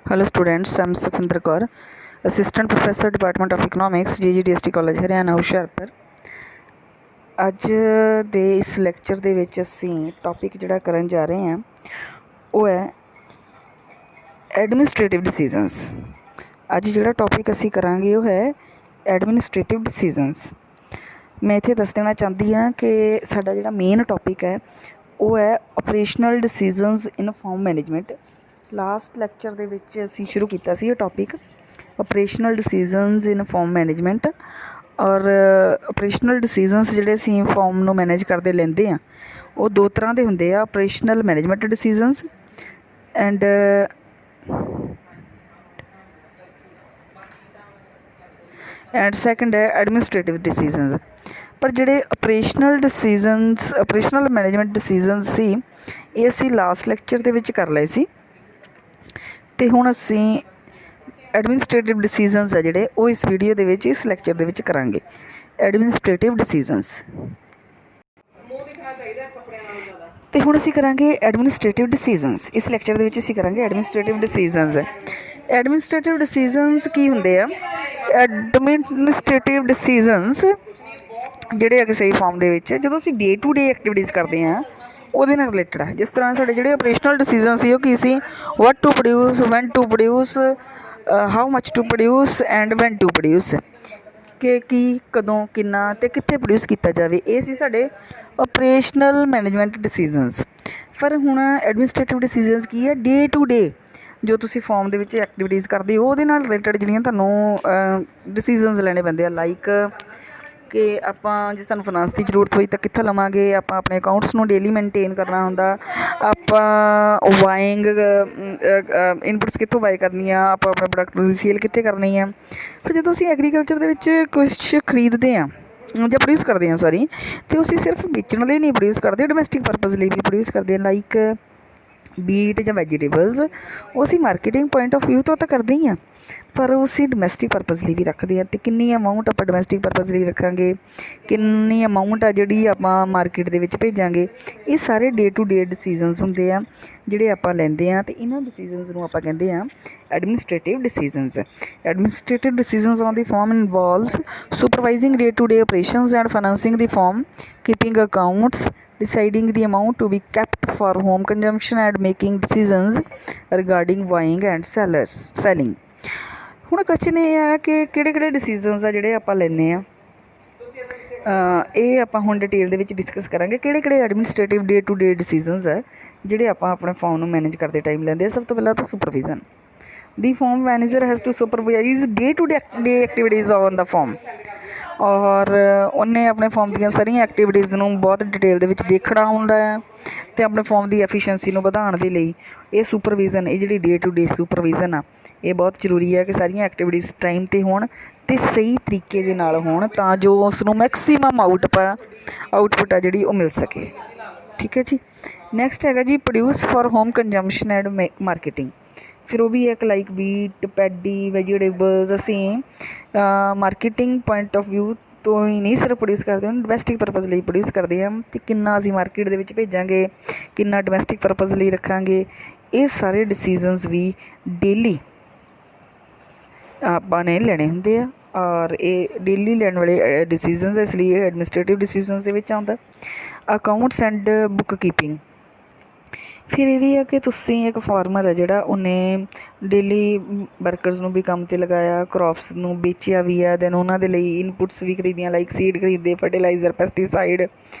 Hello students, I am Sukhwinder Kaur, assistant professor department of economics GGDST college Haryana Hoshiarpur. ਅੱਜ ਦੇ ਇਸ lecture ਦੇ ਵਿੱਚ ਅਸੀਂ ਟੌਪਿਕ ਜਿਹੜਾ ਕਰਨ ਜਾ ਰਹੇ ਹਾਂ ਉਹ ਹੈ ਐਡਮਿਨਿਸਟ੍ਰੇਟਿਵ ਡਿਸੀਜ਼ਨਸ। ਅੱਜ ਜਿਹੜਾ ਟੌਪਿਕ ਅਸੀਂ ਕਰਾਂਗੇ ਉਹ ਹੈ ਐਡਮਿਨਿਸਟ੍ਰੇਟਿਵ ਡਿਸੀਜ਼ਨਸ। ਮੈਂ ਇੱਥੇ ਦੱਸ ਦੇਣਾ ਚਾਹੁੰਦੀ ਹਾਂ ਕਿ ਸਾਡਾ ਜਿਹੜਾ ਮੇਨ ਟੌਪਿਕ ਹੈ ਉਹ ਹੈ ਆਪਰੇਸ਼ਨਲ ਡਿਸੀਜ਼ਨਸ ਇਨ ਫਾਰਮ ਮੈਨੇਜਮੈਂਟ। ਲਾਸਟ ਲੈਕਚਰ ਦੇ ਵਿੱਚ ਅਸੀਂ ਸ਼ੁਰੂ ਕੀਤਾ ਸੀ ਇਹ ਟੌਪਿਕ ਆਪਰੇਸ਼ਨਲ ਡਿਸੀਜ਼ਨਸ ਇਨ ਫਾਰਮ ਮੈਨੇਜਮੈਂਟ। ਔਰ ਆਪਰੇਸ਼ਨਲ ਡਿਸੀਜ਼ਨਸ ਜਿਹੜੇ ਅਸੀਂ ਫਾਰਮ ਨੂੰ ਮੈਨੇਜ ਕਰਦੇ ਲੈਂਦੇ ਹਾਂ ਉਹ ਦੋ ਤਰ੍ਹਾਂ ਦੇ ਹੁੰਦੇ ਆ, ਆਪਰੇਸ਼ਨਲ ਮੈਨੇਜਮੈਂਟ ਡਿਸੀਜ਼ਨਸ ਐਂਡ ਸੈਕੰਡ ਹੈ ਐਡਮਿਨਿਸਟ੍ਰੇਟਿਵ ਡਿਸੀਜ਼ਨਸ। ਪਰ ਜਿਹੜੇ ਆਪਰੇਸ਼ਨਲ ਮੈਨੇਜਮੈਂਟ ਡਿਸੀਜ਼ਨਸ ਸੀ ਇਹ ਅਸੀਂ ਲਾਸਟ ਲੈਕਚਰ ਦੇ ਵਿੱਚ ਕਰ ਲਏ ਸੀ, ਅਤੇ ਹੁਣ ਅਸੀਂ ਐਡਮਿਨਿਸਟ੍ਰੇਟਿਵ ਡਿਸੀਜ਼ਨਸ ਆ ਜਿਹੜੇ ਉਹ ਇਸ ਵੀਡੀਓ ਦੇ ਵਿੱਚ ਇਸ ਲੈਕਚਰ ਦੇ ਵਿੱਚ ਕਰਾਂਗੇ। ਐਡਮਿਨਿਸਟ੍ਰੇਟਿਵ ਡਿਸੀਜ਼ਨਸ ਅਤੇ ਹੁਣ ਅਸੀਂ ਕਰਾਂਗੇ ਐਡਮਿਨਿਸਟ੍ਰੇਟਿਵ ਡਿਸੀਜ਼ਨਸ। ਇਸ ਲੈਕਚਰ ਦੇ ਵਿੱਚ ਅਸੀਂ ਕਰਾਂਗੇ ਐਡਮਿਨਿਸਟ੍ਰੇਟਿਵ ਡਿਸੀਜ਼ਨਸ। ਐਡਮਿਨਿਸਟ੍ਰੇਟਿਵ ਡਿਸੀਜ਼ਨਸ ਕੀ ਹੁੰਦੇ ਆ? ਐਡਮਿਨਿਸਟ੍ਰੇਟਿਵ ਡਿਸੀਜ਼ਨਸ ਜਿਹੜੇ ਆ ਕਿਸੇ ਫਾਰਮ ਦੇ ਵਿੱਚ ਜਦੋਂ ਅਸੀਂ ਡੇ ਟੂ ਡੇ ਐਕਟੀਵਿਟੀਜ਼ ਕਰਦੇ ਹਾਂ ਉਹਦੇ ਨਾਲ ਰਿਲੇਟਡ ਆ। ਜਿਸ ਤਰ੍ਹਾਂ ਸਾਡੇ ਜਿਹੜੇ ਆਪਰੇਸ਼ਨਲ ਡਿਸੀਜ਼ਨ ਸੀ ਉਹ ਕੀ ਸੀ? What to produce, when to produce, how much to produce and when to produce, ਕਿ ਕੀ, ਕਦੋਂ, ਕਿੰਨਾ ਅਤੇ ਕਿੱਥੇ ਪ੍ਰੋਡਿਊਸ ਕੀਤਾ ਜਾਵੇ। ਇਹ ਸੀ ਸਾਡੇ ਆਪਰੇਸ਼ਨਲ ਮੈਨੇਜਮੈਂਟ ਡਿਸੀਜ਼ਨਸ। ਪਰ ਹੁਣ ਐਡਮਿਨਿਸਟ੍ਰੇਟਿਵ ਡਿਸੀਜ਼ਨਸ ਕੀ ਹੈ? ਡੇ ਟੂ ਡੇ ਜੋ ਤੁਸੀਂ ਫਾਰਮ ਦੇ ਵਿੱਚ ਐਕਟੀਵਿਟੀਜ਼ ਕਰਦੇ ਹੋ ਉਹਦੇ ਨਾਲ ਰਿਲੇਟਡ ਜਿਹੜੀਆਂ ਤੁਹਾਨੂੰ ਡਿਸੀਜ਼ਨਸ ਲੈਣੇ ਪੈਂਦੇ ਆ। ਲਾਈਕ ਕਿ ਆਪਾਂ ਜੇ ਸਾਨੂੰ ਫਾਈਨਾਂਸ ਦੀ ਜ਼ਰੂਰਤ ਹੋਈ ਤਾਂ ਕਿੱਥੋਂ ਲਵਾਂਗੇ, ਆਪਾਂ ਆਪਣੇ ਅਕਾਊਂਟਸ ਨੂੰ ਡੇਲੀ ਮੇਨਟੇਨ ਕਰਨਾ ਹੁੰਦਾ, ਆਪਾਂ ਵਾਇੰਗ ਇਨਪੁਟਸ ਕਿੱਥੋਂ ਬਾਏ ਕਰਨੀ ਆ, ਆਪਾਂ ਆਪਣੇ ਪ੍ਰੋਡਕਟ ਦੀ ਸੇਲ ਕਿੱਥੇ ਕਰਨੀ ਆ। ਫਿਰ ਜਦੋਂ ਅਸੀਂ ਐਗਰੀਕਲਚਰ ਦੇ ਵਿੱਚ ਕੁਛ ਖਰੀਦਦੇ ਹਾਂ ਜਾਂ ਪ੍ਰੋਡਿਊਸ ਕਰਦੇ ਹਾਂ ਅਤੇ ਅਸੀਂ ਸਿਰਫ ਵੇਚਣ ਲਈ ਨਹੀਂ ਪ੍ਰੋਡਿਊਸ ਕਰਦੇ, ਡੋਮੈਸਟਿਕ ਪਰਪਜ਼ ਲਈ ਵੀ ਪ੍ਰੋਡਿਊਸ ਕਰਦੇ ਹਾਂ। ਲਾਈਕ ਬੀਟ ਜਾਂ ਵੈਜੀਟੇਬਲਸ ਉਹ ਅਸੀਂ ਮਾਰਕੀਟਿੰਗ ਪੁਆਇੰਟ ਆਫ ਵਿਊ ਤੋਂ ਤਾਂ ਕਰਦੇ ਹੀ ਹਾਂ, ਪਰ ਉਹ ਅਸੀਂ ਡੋਮੈਸਟਿਕ ਪਰਪਜ਼ ਲਈ ਵੀ ਰੱਖਦੇ ਹਾਂ। ਅਤੇ ਕਿੰਨੀ ਅਮਾਊਂਟ ਆਪਾਂ ਡੋਮੈਸਟਿਕ ਪਰਪਜ਼ ਲਈ ਰੱਖਾਂਗੇ, ਕਿੰਨੀ ਅਮਾਊਂਟ ਆ ਜਿਹੜੀ ਆਪਾਂ ਮਾਰਕੀਟ ਦੇ ਵਿੱਚ ਭੇਜਾਂਗੇ, ਇਹ ਸਾਰੇ ਡੇ ਟੂ ਡੇ ਡਿਸੀਜ਼ਨਸ ਹੁੰਦੇ ਆ ਜਿਹੜੇ ਆਪਾਂ ਲੈਂਦੇ ਹਾਂ। ਅਤੇ ਇਹਨਾਂ ਡਿਸੀਜ਼ਨਸ ਨੂੰ ਆਪਾਂ ਕਹਿੰਦੇ ਹਾਂ administrative decisions. Administrative decisions on the farm involves supervising day to day operations and financing the farm, keeping accounts, deciding the amount to be kept for home consumption and making decisions regarding buying and selling। ਹੁਣ question ਇਹ ਆ ਕਿ ਕਿਹੜੇ ਡਿਸੀਜ਼ਨਸ ਆ ਜਿਹੜੇ ਆਪਾਂ ਲੈਂਦੇ ਹਾਂ, ਇਹ ਆਪਾਂ ਹੁਣ ਡਿਟੇਲ ਦੇ ਵਿੱਚ ਡਿਸਕਸ ਕਰਾਂਗੇ। ਕਿਹੜੇ ਐਡਮਿਨਿਸਟ੍ਰੇਟਿਵ ਡੇ ਟੂ ਡੇ ਡਿਸੀਜ਼ਨਸ ਹੈ ਜਿਹੜੇ ਆਪਾਂ ਆਪਣੇ ਫਾਰਮ ਨੂੰ ਮੈਨੇਜ ਕਰਦੇ ਟਾਈਮ ਲੈਂਦੇ ਆ। ਸਭ ਤੋਂ ਪਹਿਲਾਂ ਤਾਂ ਸੁਪਰਵਿਜ਼ਨ। ਦੀ farm manager has to supervise day to day activities on the farm. ਔਰ ਉਹਨੇ ਆਪਣੇ ਫਾਰਮ ਦੀਆਂ ਸਾਰੀਆਂ ਐਕਟੀਵਿਟੀਜ਼ ਨੂੰ ਬਹੁਤ ਡਿਟੇਲ ਦੇ ਵਿੱਚ ਦੇਖਣਾ ਹੁੰਦਾ ਹੈ ਅਤੇ ਆਪਣੇ ਫਾਰਮ ਦੀ ਐਫੀਸ਼ੀਐਂਸੀ ਨੂੰ ਵਧਾਉਣ ਦੇ ਲਈ ਇਹ ਸੁਪਰਵਿਜ਼ਨ, ਇਹ ਜਿਹੜੀ ਡੇ ਟੂ ਡੇ ਸੁਪਰਵਿਜ਼ਨ ਆ ਇਹ ਬਹੁਤ ਜ਼ਰੂਰੀ ਹੈ ਕਿ ਸਾਰੀਆਂ ਐਕਟੀਵਿਟੀਜ਼ ਟਾਈਮ 'ਤੇ ਹੋਣ ਅਤੇ ਸਹੀ ਤਰੀਕੇ ਦੇ ਨਾਲ ਹੋਣ ਤਾਂ ਜੋ ਉਸ ਨੂੰ ਮੈਕਸੀਮਮ ਆਊਟਪੁੱਟ ਆ ਜਿਹੜੀ ਉਹ ਮਿਲ ਸਕੇ। ਠੀਕ ਹੈ ਜੀ। ਨੈਕਸਟ ਹੈਗਾ ਜੀ produce for home consumption and marketing. ਫਿਰ ਉਹ ਵੀ ਇੱਕ ਲਾਈਕ ਬੀਟ, ਪੈਡੀ, ਵੈਜੀਟੇਬਲਸ ਅਸੀਂ ਮਾਰਕੀਟਿੰਗ ਪੁਆਇੰਟ ਆਫ ਵਿਊ ਤੋਂ ਹੀ ਨਹੀਂ ਸਿਰਫ ਪ੍ਰੋਡਿਊਸ ਕਰਦੇ, ਉਹਨੂੰ ਡੋਮੈਸਟਿਕ ਪਰਪਜ਼ ਲਈ ਪ੍ਰੋਡਿਊਸ ਕਰਦੇ ਹਾਂ। ਅਤੇ ਕਿੰਨਾ ਅਸੀਂ ਮਾਰਕੀਟ ਦੇ ਵਿੱਚ ਭੇਜਾਂਗੇ, ਕਿੰਨਾ ਡੋਮੈਸਟਿਕ ਪਰਪਜ਼ ਲਈ ਰੱਖਾਂਗੇ, ਇਹ ਸਾਰੇ ਡਿਸੀਜ਼ਨਸ ਵੀ ਡੇਲੀ ਆਪਾਂ ਨੇ ਲੈਣੇ ਹੁੰਦੇ ਆ। ਔਰ ਇਹ ਡੇਲੀ ਲੈਣ ਵਾਲੇ ਡਿਸੀਜ਼ਨਸ ਇਸ ਲਈ ਐਡਮਿਨਿਸਟ੍ਰੇਟਿਵ ਡਿਸੀਜ਼ਨਸ ਦੇ ਵਿੱਚ ਆਉਂਦਾ। Accounts and book keeping. ਫਿਰ ਇਹ ਵੀ ਹੈ ਕਿ ਤੁਸੀਂ ਇੱਕ ਫਾਰਮਰ ਹੈ ਜਿਹੜਾ ਉਹਨੇ ਡੇਲੀ ਵਰਕਰਸ ਨੂੰ ਵੀ ਕੰਮ 'ਤੇ ਲਗਾਇਆ, ਕਰੋਪਸ ਨੂੰ ਵੇਚਿਆ ਵੀ ਆ, ਦੈਨ ਉਹਨਾਂ ਦੇ ਲਈ ਇਨਪੁਟਸ ਵੀ ਖਰੀਦੀਆਂ, ਲਾਈਕ ਸੀਡ ਖਰੀਦੇ, ਫਰਟੀਲਾਈਜ਼ਰ, ਪੈਸਟੀਸਾਈਡ,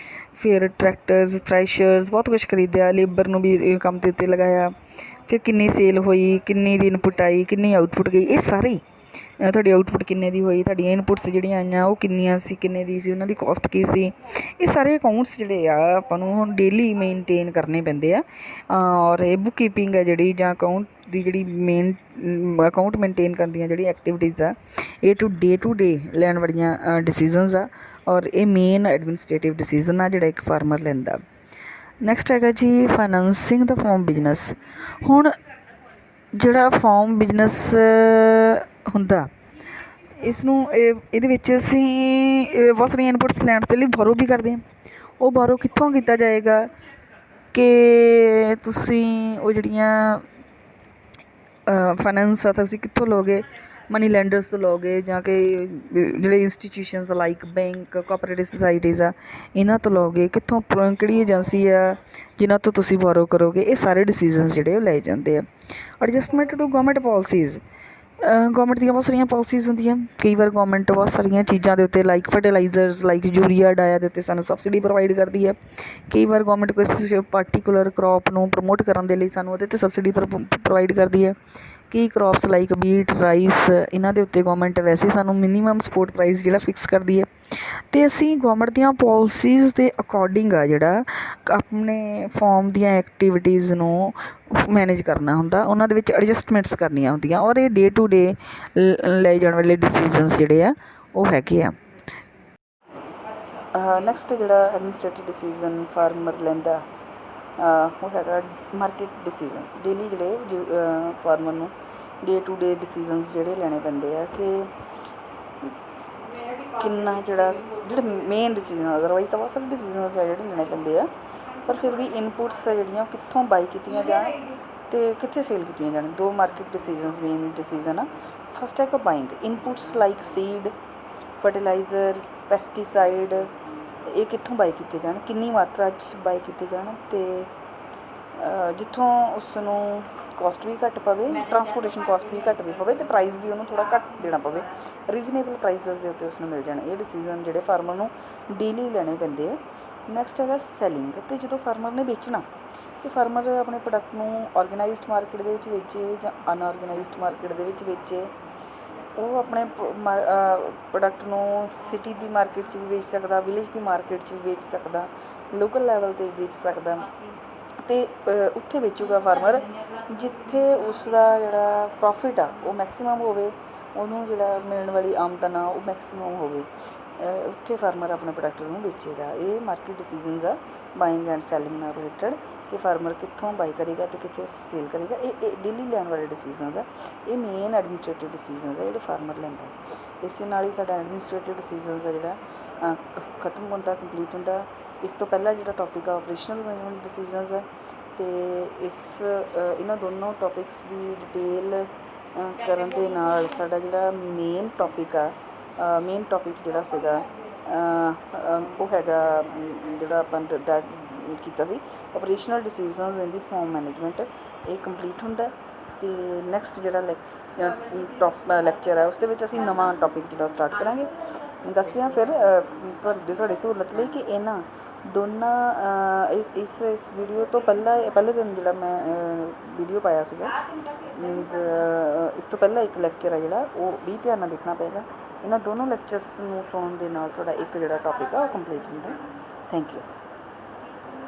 ਫਿਰ ਟਰੈਕਟਰਸ, ਥ੍ਰੈਸ਼ਰਸ, ਬਹੁਤ ਕੁਛ ਖਰੀਦਿਆ, ਲੇਬਰ ਨੂੰ ਵੀ ਕੰਮ ਦੇ ਉੱਤੇ ਲਗਾਇਆ। ਫਿਰ ਕਿੰਨੀ ਸੇਲ ਹੋਈ, ਕਿੰਨੀ ਦੀ ਇਨਪੁਟ ਆਈ, ਕਿੰਨੀ ਆਊਟਪੁੱਟ ਗਈ, ਇਹ ਸਾਰੇ ਤੁਹਾਡੀ ਆਊਟਪੁੱਟ ਕਿੰਨੇ ਦੀ ਹੋਈ, ਤੁਹਾਡੀਆਂ ਇਨਪੁਟਸ ਜਿਹੜੀਆਂ ਆਈਆਂ ਉਹ ਕਿੰਨੀਆਂ ਸੀ, ਕਿੰਨੇ ਦੀ ਸੀ, ਉਹਨਾਂ ਦੀ ਕੋਸਟ ਕੀ ਸੀ, ਇਹ ਸਾਰੇ ਅਕਾਊਂਟਸ ਜਿਹੜੇ ਆ ਆਪਾਂ ਨੂੰ ਡੇਲੀ ਮੇਨਟੇਨ ਕਰਨੇ ਪੈਂਦੇ ਆ। ਔਰ ਇਹ ਬੁੱਕ ਕੀਪਿੰਗ ਹੈ ਜਿਹੜੀ ਜਾਂ ਅਕਾਊਂਟ ਦੀ ਜਿਹੜੀ ਅਕਾਊਂਟ ਮੇਨਟੇਨ ਕਰਨ ਦੀਆਂ ਜਿਹੜੀ ਐਕਟੀਵਿਟੀਜ਼ ਆ ਇਹ ਡੇ ਟੂ ਡੇ ਲੈਣ ਵਾਲੀਆਂ ਡਿਸੀਜ਼ਨਸ ਆ। ਔਰ ਇਹ ਮੇਨ ਐਡਮਿਨਿਸਟ੍ਰੇਟਿਵ ਡਿਸੀਜ਼ਨ ਆ ਜਿਹੜਾ ਇੱਕ ਫਾਰਮਰ ਲੈਂਦਾ। ਨੈਕਸਟ ਹੈਗਾ ਜੀ ਫਾਈਨੈਂਸਿੰਗ ਦਾ ਫਾਰਮ ਬਿਜ਼ਨਸ। ਹੁਣ ਜਿਹੜਾ ਫਾਰਮ ਬਿਜ਼ਨਸ ਹੁੰਦਾ ਇਸ ਨੂੰ ਇਹਦੇ ਵਿੱਚ ਅਸੀਂ ਬਹੁਤ ਸਾਰੀਆਂ ਇਨਪੁਟਸ ਲੈਣ ਦੇ ਲਈ ਬੋਰੋ ਵੀ ਕਰਦੇ ਹਾਂ। ਉਹ ਬੋਰੋ ਕਿੱਥੋਂ ਕੀਤਾ ਜਾਏਗਾ ਕਿ ਤੁਸੀਂ ਉਹ ਜਿਹੜੀਆਂ ਫਾਈਨੈਂਸ ਆ ਤਾਂ ਤੁਸੀਂ ਕਿੱਥੋਂ ਲਓਗੇ, ਮਨੀ ਲੈਂਡਰਸ ਤੋਂ ਲਓਗੇ ਜਾਂ ਕਿ ਜਿਹੜੇ institutions like bank, cooperative societies ਆ, ਇਹਨਾਂ ਤੋਂ ਲਓਗੇ, ਕਿੱਥੋਂ ਕਿਹੜੀ ਏਜੰਸੀ ਆ ਜਿਨ੍ਹਾਂ ਤੋਂ ਤੁਸੀਂ ਬੋਰੋ ਕਰੋਗੇ। ਇਹ ਸਾਰੇ ਡਿਸੀਜ਼ਨਸ ਜਿਹੜੇ ਉਹ ਲਏ ਜਾਂਦੇ ਆ। Adjustment to government policies, government ਦੀਆਂ ਬਹੁਤ ਸਾਰੀਆਂ ਪੋਲਿਸੀਜ਼ ਹੁੰਦੀਆਂ। ਕਈ ਵਾਰ ਗੌਰਮੈਂਟ ਬਹੁਤ ਸਾਰੀਆਂ ਚੀਜ਼ਾਂ ਦੇ ਉੱਤੇ ਲਾਈਕ ਫਰਟੀਲਾਈਜ਼ਰਸ, ਲਾਈਕ ਯੂਰੀਆ, ਡਾਇਆ ਦੇ ਉੱਤੇ ਸਾਨੂੰ ਸਬਸਿਡੀ ਪ੍ਰੋਵਾਈਡ ਕਰਦੀ ਹੈ। ਕਈ ਵਾਰ ਗੌਰਮੈਂਟ ਕਿਸੇ ਪਾਰਟੀਕੂਲਰ ਕਰੋਪ ਨੂੰ ਪ੍ਰਮੋਟ ਕਰਨ ਦੇ ਲਈ ਸਾਨੂੰ ਉਹਦੇ 'ਤੇ ਸਬਸਿਡੀ ਪ੍ਰੋਵਾਈਡ ਕਰਦੀ ਹੈ। ਕਈ ਕਰੋਪਸ ਲਾਈਕ ਬੀਟ, ਰਾਈਸ, ਇਹਨਾਂ ਦੇ ਉੱਤੇ ਗੌਰਮੈਂਟ ਵੈਸੇ ਸਾਨੂੰ ਮਿਨੀਮਮ ਸਪੋਰਟ ਪ੍ਰਾਈਸ ਜਿਹੜਾ ਫਿਕਸ ਕਰਦੀ ਹੈ। ਅਤੇ ਅਸੀਂ ਗੌਰਮੈਂਟ ਦੀਆਂ ਪੋਲਿਸੀਜ਼ ਦੇ ਅਕੋਰਡਿੰਗ ਆ ਜਿਹੜਾ ਆਪਣੇ ਫਾਰਮ ਦੀਆਂ ਐਕਟੀਵਿਟੀਜ਼ ਨੂੰ ਮੈਨੇਜ ਕਰਨਾ ਹੁੰਦਾ, ਉਹਨਾਂ ਦੇ ਵਿੱਚ ਐਡਜਸਟਮੈਂਟਸ ਕਰਨੀਆਂ ਹੁੰਦੀਆਂ। ਔਰ ਇਹ ਡੇ ਟੂ ਡੇ ਲਏ ਜਾਣ ਵਾਲੇ ਡਿਸੀਜ਼ਨਸ ਜਿਹੜੇ ਆ ਉਹ ਹੈਗੇ ਆ। ਨੈਕਸਟ ਜਿਹੜਾ ਐਡਮਿਨਿਸਟ੍ਰੇਟਿਵ ਡਿਸੀਜ਼ਨ ਫਾਰਮਰ ਲੈਂਦਾ ਉਹ ਹੈਗਾ ਮਾਰਕੀਟ ਡਿਸੀਜ਼ਨਸ। ਡੇਲੀ ਜਿਹੜੇ ਫਾਰਮਰ ਨੂੰ ਡੇ ਟੂ ਡੇ ਡਿਸੀਜ਼ਨਸ ਜਿਹੜੇ ਲੈਣੇ ਪੈਂਦੇ ਆ ਕਿ ਕਿੰਨਾ ਜਿਹੜੇ ਮੇਨ ਡਿਸੀਜ਼ਨ, ਅਦਰਵਾਈਜ਼ ਤਾਂ ਬਹੁਤ ਸਾਰੇ ਡਿਸੀਜ਼ਨਸ ਆ ਜਿਹੜੇ ਲੈਣੇ ਪੈਂਦੇ ਆ, ਪਰ ਫਿਰ ਵੀ ਇਨਪੁਟਸ ਆ ਜਿਹੜੀਆਂ ਉਹ ਕਿੱਥੋਂ ਬਾਈ ਕੀਤੀਆਂ ਜਾਣ ਅਤੇ ਕਿੱਥੇ ਸੇਲ ਕੀਤੀਆਂ ਜਾਣ। ਦੋ ਮਾਰਕੀਟ ਡਿਸੀਜ਼ਨਸ ਮੇਨ ਡਿਸੀਜ਼ਨ ਆ। ਫਸਟ ਹੈਗਾ buying inputs like seed, fertiliser, pesticide, ਇਹ ਕਿੱਥੋਂ ਬਾਈ ਕੀਤੇ ਜਾਣ, ਕਿੰਨੀ ਮਾਤਰਾ 'ਚ ਬਾਈ ਕੀਤੇ ਜਾਣ, ਅਤੇ ਜਿੱਥੋਂ ਉਸ ਨੂੰ ਕੋਸਟ ਵੀ ਘੱਟ ਪਵੇ, ਟਰਾਂਸਪੋਰਟੇਸ਼ਨ ਕੋਸਟ ਵੀ ਘੱਟ ਵੀ ਪਵੇ, ਅਤੇ ਪ੍ਰਾਈਸ ਵੀ ਉਹਨੂੰ ਥੋੜ੍ਹਾ ਘੱਟ ਦੇਣਾ ਪਵੇ, ਰੀਜ਼ਨੇਬਲ ਪ੍ਰਾਈਸਿਸ ਦੇ ਉੱਤੇ ਉਸਨੂੰ ਮਿਲ ਜਾਣ। ਇਹ ਡਿਸੀਜ਼ਨ ਜਿਹੜੇ ਫਾਰਮਰ ਨੂੰ ਡੇਲੀ ਲੈਣੇ ਪੈਂਦੇ ਆ। ਨੈਕਸਟ ਹੈਗਾ ਸੈਲਿੰਗ, ਅਤੇ ਜਦੋਂ ਫਾਰਮਰ ਨੇ ਵੇਚਣਾ ਅਤੇ ਫਾਰਮਰ ਆਪਣੇ ਪ੍ਰੋਡਕਟ ਨੂੰ ਔਰਗਨਾਈਜ਼ਡ ਮਾਰਕੀਟ ਦੇ ਵਿੱਚ ਵੇਚੇ ਜਾਂ ਅਨਔਰਗਨਾਈਜ਼ਡ ਮਾਰਕੀਟ ਦੇ ਵਿੱਚ ਵੇਚੇ। ਉਹ ਆਪਣੇ ਪ੍ਰੋਡਕਟ ਨੂੰ ਸਿਟੀ ਦੀ ਮਾਰਕੀਟ 'ਚ ਵੀ ਵੇਚ ਸਕਦਾ, ਵਿਲੇਜ ਦੀ ਮਾਰਕੀਟ 'ਚ ਵੀ ਵੇਚ ਸਕਦਾ, ਲੋਕਲ ਲੈਵਲ 'ਤੇ ਵੇਚ ਸਕਦਾ, ਅਤੇ ਉੱਥੇ ਵੇਚੂਗਾ ਫਾਰਮਰ ਜਿੱਥੇ ਉਸ ਦਾ ਜਿਹੜਾ ਪ੍ਰੋਫਿਟ ਆ ਉਹ ਮੈਕਸੀਮਮ ਹੋਵੇ, ਉਹਨੂੰ ਜਿਹੜਾ ਮਿਲਣ ਵਾਲੀ ਆਮਦਨ ਆ ਉਹ ਮੈਕਸੀਮਮ ਹੋਵੇ, ਉੱਥੇ ਫਾਰਮਰ ਆਪਣੇ ਪ੍ਰੋਡਕਟ ਨੂੰ ਵੇਚੇਗਾ। ਇਹ ਮਾਰਕੀਟ ਡਿਸੀਜ਼ਨਸ ਆ ਬਾਇੰਗ ਐਂਡ ਸੈਲਿੰਗ ਨਾਲ ਰਿਲੇਟਡ, ਕਿ ਫਾਰਮਰ ਕਿੱਥੋਂ ਬਾਈ ਕਰੇਗਾ ਅਤੇ ਕਿੱਥੇ ਸੇਲ ਕਰੇਗਾ। ਇਹ ਡੇਲੀ ਲੈਣ ਵਾਲੇ ਡਿਸੀਜ਼ਨਸ ਆ। ਇਹ ਮੇਨ ਐਡਮਿਨਿਸਟ੍ਰੇਟਿਵ ਡਿਸੀਜ਼ਨਸ ਆ ਜਿਹੜੇ ਫਾਰਮਰ ਲੈਂਦਾ। ਇਸ ਦੇ ਨਾਲ ਹੀ ਸਾਡਾ ਐਡਮਿਨਿਸਟ੍ਰੇਟਿਵ ਡਿਸੀਜ਼ਨਸ ਆ ਜਿਹੜਾ ਖਤਮ ਹੁੰਦਾ, ਕੰਪਲੀਟ ਹੁੰਦਾ। ਇਸ ਤੋਂ ਪਹਿਲਾਂ ਜਿਹੜਾ ਟੋਪਿਕ ਆ ਆਪਰੇਸ਼ਨਲ ਮੈਨੇਜਮੈਂਟ ਡਿਸੀਜ਼ਨਸ ਆ, ਅਤੇ ਇਹਨਾਂ ਦੋਨੋਂ ਟੋਪਿਕਸ ਦੀ ਡਿਟੇਲ ਕਰਨ ਦੇ ਨਾਲ ਸਾਡਾ ਜਿਹੜਾ ਮੇਨ ਟੋਪਿਕ ਜਿਹੜਾ ਸੀਗਾ ਉਹ ਹੈਗਾ ਜਿਹੜਾ ਆਪਾਂ ਕੀਤਾ ਸੀ ਆਪਰੇਸ਼ਨਲ ਡਿਸੀਜ਼ਨਸ ਇਨ ਦੀ ਫਾਰਮ ਮੈਨੇਜਮੈਂਟ, ਇਹ ਕੰਪਲੀਟ ਹੁੰਦਾ। ਅਤੇ ਨੈਕਸਟ ਜਿਹੜਾ ਲੈਕਚਰ ਹੈ ਉਸ ਦੇ ਵਿੱਚ ਅਸੀਂ ਨਵਾਂ ਟੋਪਿਕ ਜਿਹੜਾ ਸਟਾਰਟ ਕਰਾਂਗੇ। ਦੱਸਦੇ ਹਾਂ ਫਿਰ ਤੁਹਾਡੀ ਸਹੂਲਤ ਲਈ ਕਿ ਇਹਨਾਂ ਦੋਨਾਂ ਇਸ ਵੀਡੀਓ ਤੋਂ ਪਹਿਲੇ ਦਿਨ ਜਿਹੜਾ ਮੈਂ ਵੀਡੀਓ ਪਾਇਆ ਸੀਗਾ, ਮੀਨਜ਼ ਇਸ ਤੋਂ ਪਹਿਲਾਂ ਇੱਕ ਲੈਕਚਰ ਹੈ ਜਿਹੜਾ ਉਹ ਵੀ ਧਿਆਨ ਨਾਲ ਦੇਖਣਾ ਪਏਗਾ। ਇਹਨਾਂ ਦੋਨੋਂ ਲੈਕਚਰਸ ਨੂੰ ਸੁਣਨ ਦੇ ਨਾਲ ਤੁਹਾਡਾ ਇੱਕ ਜਿਹੜਾ ਟੋਪਿਕ ਆ ਉਹ ਕੰਪਲੀਟ ਹੁੰਦਾ। Thank you.